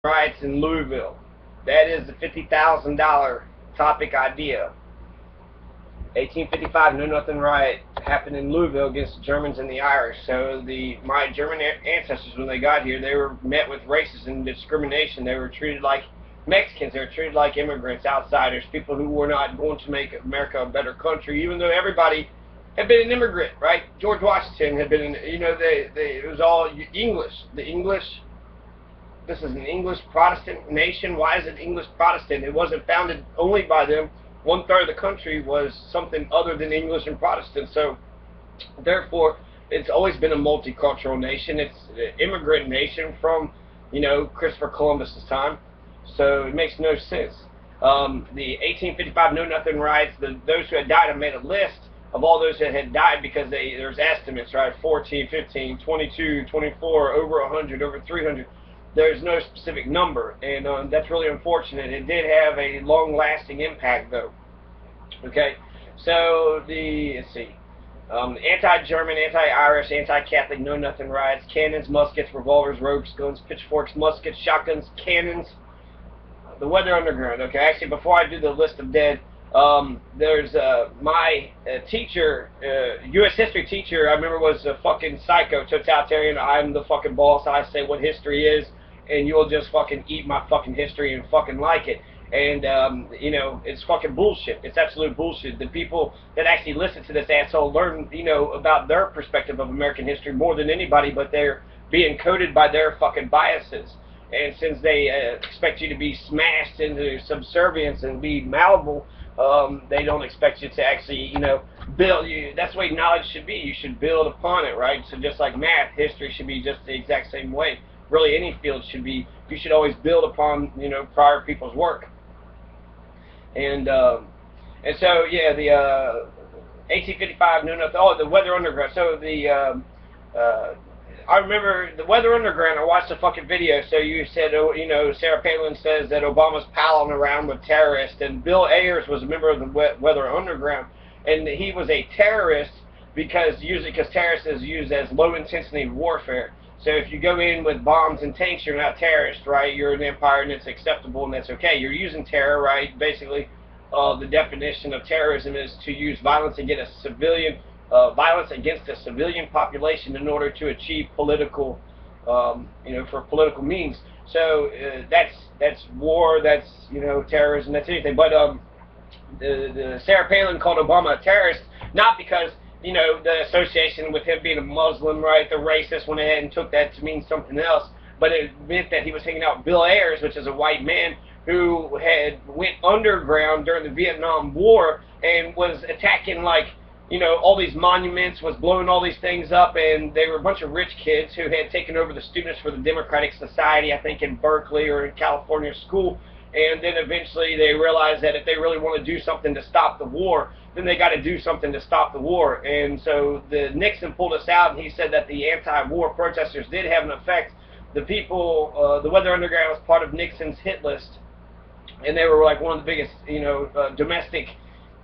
Riots in Louisville. That is the $50,000 topic idea. 1855 Know Nothing riot happened in Louisville against the Germans and the Irish. So my German ancestors, when they got here, they were met with racism and discrimination. They were treated like Mexicans. They were treated like immigrants, outsiders, people who were not going to make America a better country, even though everybody had been an immigrant, right? George Washington had been, it was all English. The English. This is an English Protestant nation. Why is it English Protestant? It wasn't founded only by them. 1/3 of the country was something other than English and Protestant. So, therefore, it's always been a multicultural nation. It's an immigrant nation from, Christopher Columbus's time. So it makes no sense. The 1855 Know Nothing riots, those who had died, I made a list of all those that had died because there's estimates, right? 14, 15, 22, 24, over 100, over 300. There's no specific number, and that's really unfortunate. It did have a long-lasting impact, though. Okay, so let's see, anti-German, anti-Irish, anti-Catholic Know Nothing riots, cannons, muskets, revolvers, ropes, guns, pitchforks, muskets, shotguns, cannons, the Weather Underground. Okay, actually, before I do the list of dead, there's my teacher, U.S. history teacher, I remember was a fucking psycho, totalitarian. I'm the fucking boss. I say what history is, and you'll just fucking eat my fucking history and fucking like it. And, it's fucking bullshit. It's absolute bullshit. The people that actually listen to this asshole learn, about their perspective of American history more than anybody, but they're being coded by their fucking biases. And since they expect you to be smashed into subservience and be malleable, they don't expect you to actually, build. That's the way knowledge should be. You should build upon it, right? So just like math, history should be just the exact same way. Really, any field should be. You should always build upon, prior people's work. And so yeah, the 1855 Know Nothing. Oh, the Weather Underground. So I remember the Weather Underground. I watched the fucking video. So you said, Sarah Palin says that Obama's palling around with terrorists, and Bill Ayers was a member of the Weather Underground, and he was a terrorist because terrorists is used as low intensity warfare. So if you go in with bombs and tanks, you're not a terrorist, right? You're an empire, and it's acceptable, and that's okay. You're using terror, right? Basically, the definition of terrorism is to use violence against a civilian. Violence against a civilian population in order to achieve political, for political means. So that's war, that's terrorism, that's anything. But the Sarah Palin called Obama a terrorist not because the association with him being a Muslim, right? The racist went ahead and took that to mean something else, but it meant that he was hanging out with Bill Ayers, which is a white man who had went underground during the Vietnam War and was attacking all these monuments, was blowing all these things up, and they were a bunch of rich kids who had taken over the students for the Democratic Society, I think in Berkeley or in California school, and then eventually they realized that if they really want to do something to stop the war, then they got to do something to stop the war. And so Nixon pulled us out, and he said that the anti-war protesters did have an effect. The people, the Weather Underground was part of Nixon's hit list, and they were like one of the biggest, domestic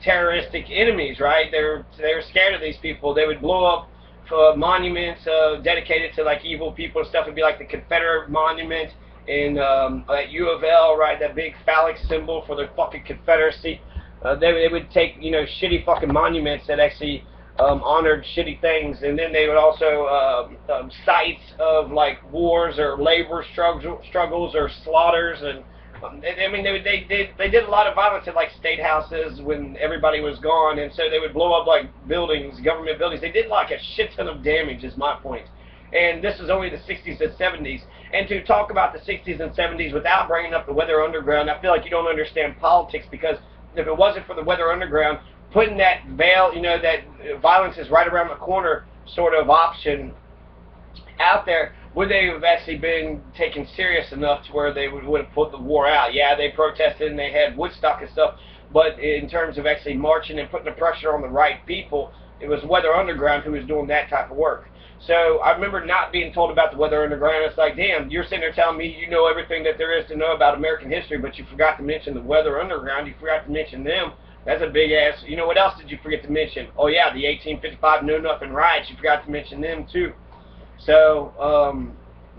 terroristic enemies, right? They were scared of these people. They would blow up monuments dedicated to evil people and stuff. It'd be like the Confederate monument in at U of L, right? That big phallic symbol for the fucking Confederacy. They would take shitty fucking monuments that actually honored shitty things, and then they would also sites of wars or labor struggles or slaughters and. They did a lot of violence at state houses when everybody was gone, and so they would blow up buildings, government buildings. They did a shit ton of damage, is my point. And this is only the 60s and 70s. And to talk about the 60s and 70s without bringing up the Weather Underground, I feel like you don't understand politics, because if it wasn't for the Weather Underground, putting that veil, that violence is right around the corner sort of option out there, would they have actually been taken serious enough to where they would have put the war out? Yeah, they protested and they had Woodstock and stuff, but in terms of actually marching and putting the pressure on the right people, it was Weather Underground who was doing that type of work. So I remember not being told about the Weather Underground. It's like, damn, you're sitting there telling me you know everything that there is to know about American history, but you forgot to mention the Weather Underground. You forgot to mention them. That's a big ass. What else did you forget to mention? Oh yeah, the 1855 Know Nothing riots. You forgot to mention them too. So,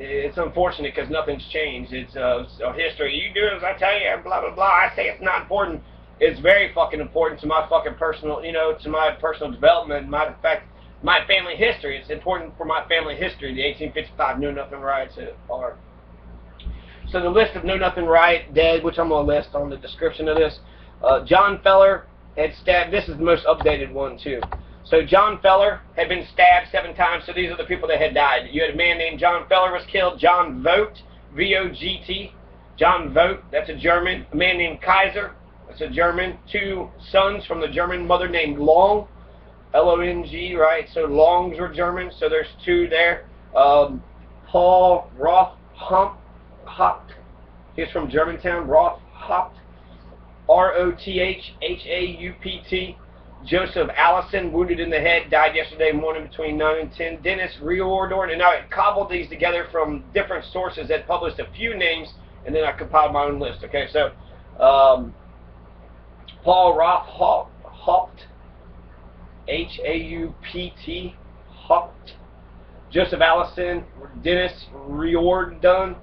it's unfortunate because nothing's changed. It's history. You do as I tell you, blah blah blah. I say it's not important. It's very fucking important to my fucking personal, to my personal development. My family history. It's important for my family history. The 1855 Know Nothing riots are. So the list of Know Nothing riot dead, which I'm gonna list on the description of this. John Feller had stabbed. This is the most updated one too. So John Feller had been stabbed 7 times. So these are the people that had died. You had a man named John Feller was killed. John Vogt, V-O-G-T. John Vogt, that's a German. A man named Kaiser, that's a German. 2 sons from the German mother named Long, L-O-N-G, right? So Longs were German. So there's 2 there. Paul Rothhaupt, he's from Germantown. Rothhaupt, R-O-T-H-H-A-U-P-T. Joseph Allison, wounded in the head, died yesterday morning between 9 and 10. Dennis Riordan, and I cobbled these together from different sources that published a few names, and then I compiled my own list. Okay, so Paul Rothhaupt, H-A-U-P-T, Haupt. Joseph Allison, Dennis Riordan,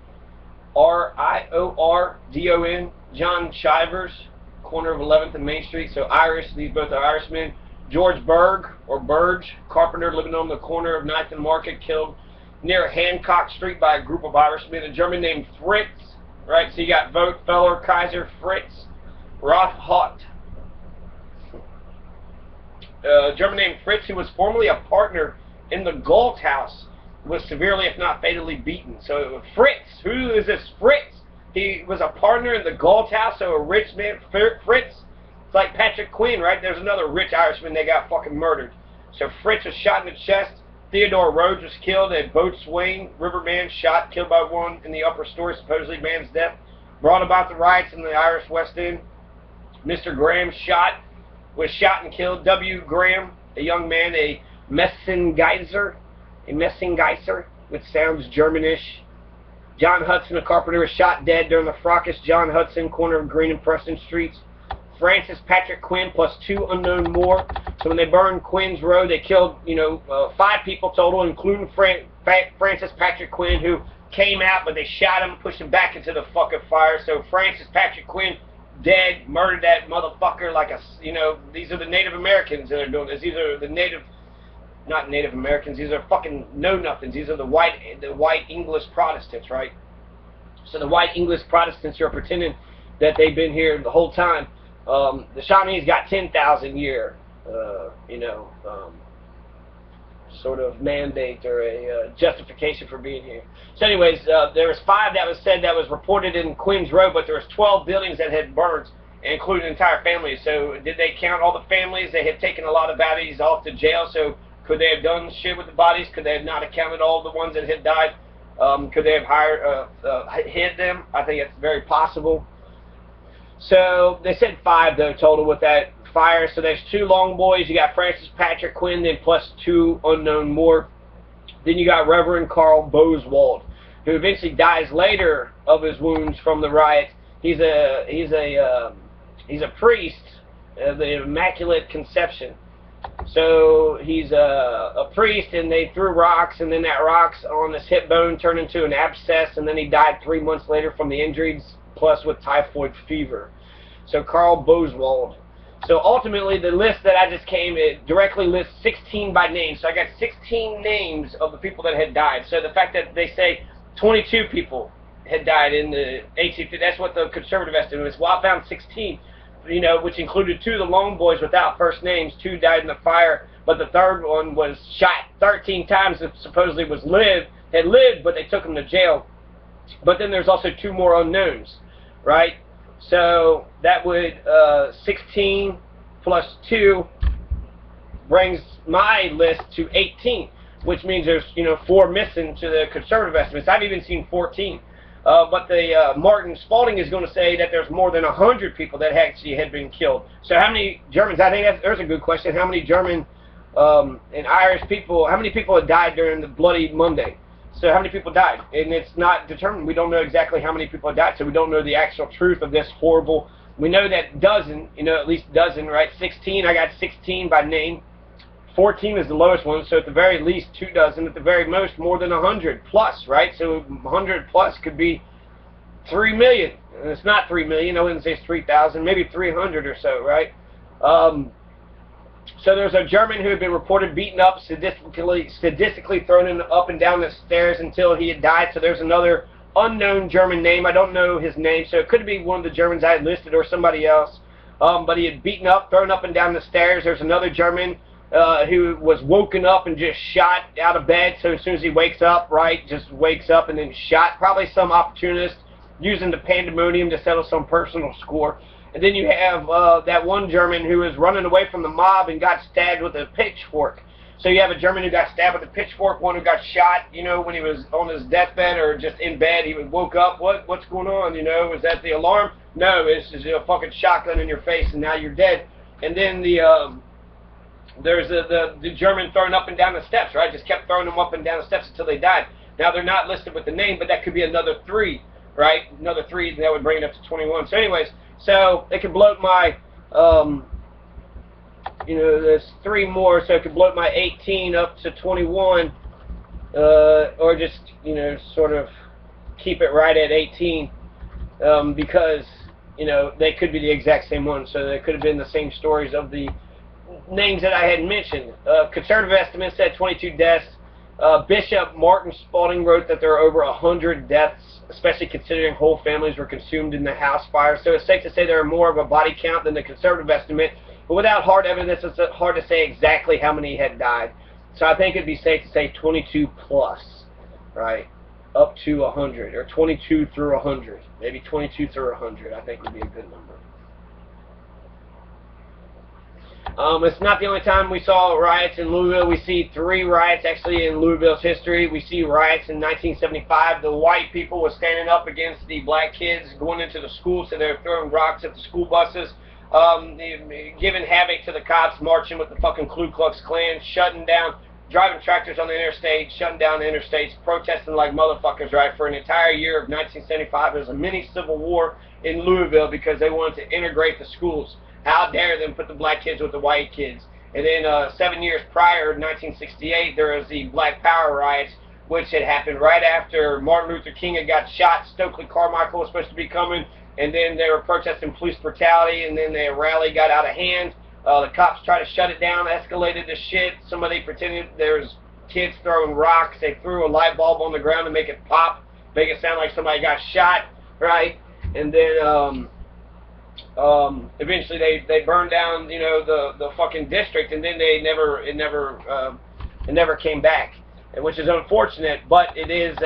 R-I-O-R-D-O-N. John Chivers, corner of 11th and Main Street, so Irish, these both are Irishmen. George Berg, or Burge, carpenter living on the corner of 9th and Market, killed near Hancock Street by a group of Irishmen. A German named Fritz, right, so you got Vogt, Feller, Kaiser, Fritz, Rothhaupt. A German named Fritz, who was formerly a partner in the Galt House, was severely, if not fatally, beaten. So Fritz, who is this Fritz? He was a partner in the Galt House, so a rich man, Fritz. It's like Patrick Quinn, right? There's another rich Irishman that got fucking murdered. So Fritz was shot in the chest. Theodore Rhodes was killed at Boatswain. Riverman shot, killed by one in the upper story, supposedly man's death. Brought about the riots in the Irish West End. Mr. Graham was shot and killed. W. Graham, a young man, a Messengeiser, which sounds Germanish. John Hudson, a carpenter, was shot dead during the fracas. John Hudson, corner of Green and Preston Streets. Francis Patrick Quinn plus 2 unknown more. So when they burned Quinn's Row, they killed, 5 people total, including Francis Patrick Quinn, who came out, but they shot him, pushed him back into the fucking fire. So Francis Patrick Quinn dead, murdered that motherfucker like a, these are the Native Americans that are doing this. These are the not Native Americans, these are fucking know-nothings. These are the white English Protestants, right? So the white English Protestants are pretending that they've been here the whole time. The Shawnees got 10,000 year, sort of mandate or a justification for being here. So anyways, there was 5 that was said that was reported in Quinn's Row, but there was 12 buildings that had burned, including entire families. So did they count all the families? They had taken a lot of bodies off to jail, so could they have done shit with the bodies? Could they have not accounted all the ones that had died? Could they have hid them? I think it's very possible. So they said 5 though total with that fire. So there's 2 long boys. You got Francis Patrick Quinn, then plus 2 unknown more. Then you got Reverend Carl Boswald, who eventually dies later of his wounds from the riots. He's a priest of the Immaculate Conception. So he's a priest, and they threw rocks, and then that rocks on his hip bone turned into an abscess, and then he died 3 months later from the injuries, plus with typhoid fever. So Carl Boswald. So ultimately, the list that I just it directly lists 16 by name. So I got 16 names of the people that had died. So the fact that they say 22 people had died in the 1850, that's what the conservative estimate is. Well, I found 16. Which included 2 of the Long Boys without first names. 2 died in the fire, but the third one was shot 13 times and supposedly had lived, but they took him to jail. But then there's also 2 more unknowns, right? So that would 16 plus 2 brings my list to 18, which means there's 4 missing to the conservative estimates. I've even seen 14. But the Martin Spalding is going to say that there's more than 100 people that actually had been killed. So how many Germans? I think there's a good question. How many German and Irish people? How many people had died during the Bloody Monday? So how many people died? And it's not determined. We don't know exactly how many people had died. So we don't know the actual truth of this horrible. We know that dozen, at least dozen, right? 16. I got 16 by name. 14 is the lowest one, so at the very least 2 dozen, at the very most more than 100 plus, right? So 100 plus could be 3 million. And it's not 3 million, I wouldn't say it's 3,000, maybe 300 or so, right? So there's a German who had been reported beaten up, statistically thrown up and down the stairs until he had died. So there's another unknown German name. I don't know his name, so it could be one of the Germans I had listed or somebody else. But he had beaten up, thrown up and down the stairs. There's another German who was woken up and just shot out of bed. So as soon as he wakes up, right, just wakes up and then shot. Probably some opportunist using the pandemonium to settle some personal score. And then you have that one German who was running away from the mob and got stabbed with a pitchfork. So you have a German who got stabbed with a pitchfork, one who got shot, you know, when he was on his deathbed or just in bed. He woke up, what's going on, you know, was that the alarm? No, it's just a fucking shotgun in your face and now you're dead. And then there's the German thrown up and down the steps, right? Just kept throwing them up and down the steps until they died. Now they're not listed with the name, but that could be another 3, right? Another 3, and that would bring it up to 21. So anyways, so it could bloat my, you know, there's 3 more, so it could bloat my 18 up to 21, or just, you know, sort of keep it right at 18, because, you know, they could be the exact same ones, so they could have been the same stories of the names that I had mentioned. Conservative estimates said 22 deaths. Bishop Martin Spalding wrote that there are over 100 deaths, especially considering whole families were consumed in the house fire. So it's safe to say there are more of a body count than the conservative estimate, but without hard evidence, it's hard to say exactly how many had died. So I think it'd be safe to say 22 plus, right, up to 100, or 22 through 100, maybe 22 through 100, I think would be a good number. It's not the only time we saw riots in Louisville. We see 3 riots actually in Louisville's history. We see riots in 1975. The white people were standing up against the black kids going into the schools, so they were throwing rocks at the school buses, giving havoc to the cops, marching with the fucking Ku Klux Klan, shutting down, driving tractors on the interstate, shutting down the interstates, protesting like motherfuckers, right? For an entire year of 1975, there was a mini civil war in Louisville because they wanted to integrate the schools. How dare them put the black kids with the white kids? And then 7 years prior, 1968, there was the Black Power riots, which had happened right after Martin Luther King had got shot. Stokely Carmichael was supposed to be coming, and then they were protesting police brutality, and then the rally got out of hand. The cops tried to shut it down, escalated the shit. Somebody pretended there was kids throwing rocks. They threw a light bulb on the ground to make it pop, make it sound like somebody got shot, right? And then eventually they burned down, you know, the fucking district, and then it never came back, which is unfortunate. But it is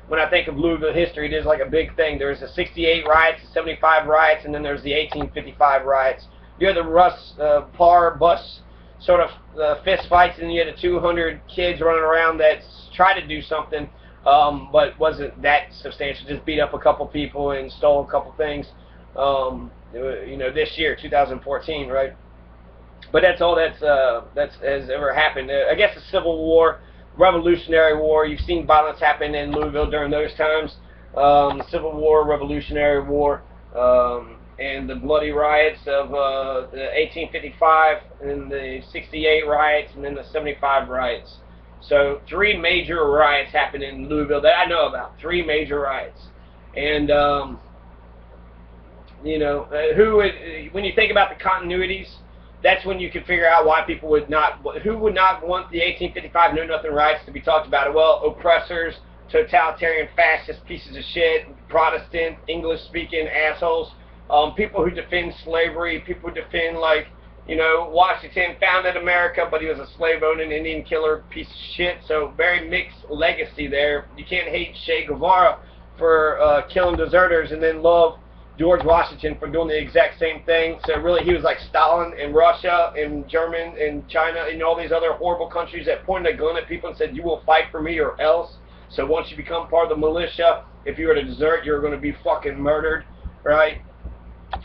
when I think of Louisville history, it is like a big thing. There's the 68 riots, the 75 riots, and then there's the 1855 riots. You had the Russ Parr bus sort of fist fights, and you had the 200 kids running around that tried to do something, but wasn't that substantial. Just beat up a couple people and stole a couple things. You know, this year, 2014, right? But that's all that's has ever happened. I guess the Civil War, Revolutionary War. You've seen violence happen in Louisville during those times. The Civil War, Revolutionary War, and the bloody riots of the 1855 and the 68 riots, and then the 75 riots. So 3 major riots happened in Louisville that I know about. 3 major riots. And, you know, when you think about the continuities, that's when you can figure out why people would not, who would not want the 1855 Know-Nothing riots to be talked about. Well, oppressors, totalitarian, fascist pieces of shit, Protestant, English-speaking assholes, people who defend slavery, people who defend, like, you know, Washington founded America, but he was a slave-owning Indian killer piece of shit. So very mixed legacy there. You can't hate Che Guevara for killing deserters and then love George Washington for doing the exact same thing. So really he was like Stalin in Russia and German and China and all these other horrible countries that pointed a gun at people and said, you will fight for me or else. So once you become part of the militia, if you were to desert, you're going to be fucking murdered, right?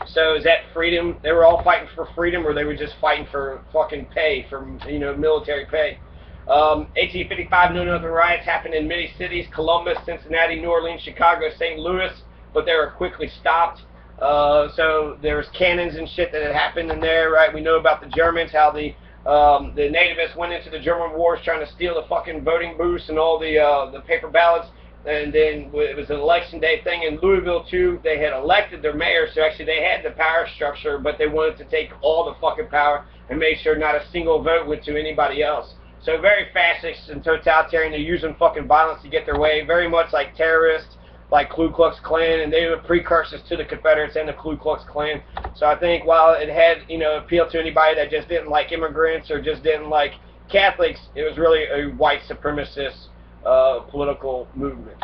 So is that freedom? They were all fighting for freedom, or they were just fighting for fucking pay, for, you know, military pay? 1855 Know-Nothing riots happened in many cities: Columbus, Cincinnati, New Orleans, Chicago, St. Louis, but they were quickly stopped. So there was cannons and shit that had happened in there, right? We know about the Germans, how the The nativists went into the German wars trying to steal the fucking voting booths and all the paper ballots. And then it was an election day thing in Louisville too. They had elected their mayor, so actually they had the power structure, but they wanted to take all the fucking power and make sure not a single vote went to anybody else. So very fascist and totalitarian. They're using fucking violence to get their way, very much like terrorists, like Ku Klux Klan, and they were precursors to the Confederates and the Ku Klux Klan. So I think while it had, you know, appealed to anybody that just didn't like immigrants or just didn't like Catholics, it was really a white supremacist political movement.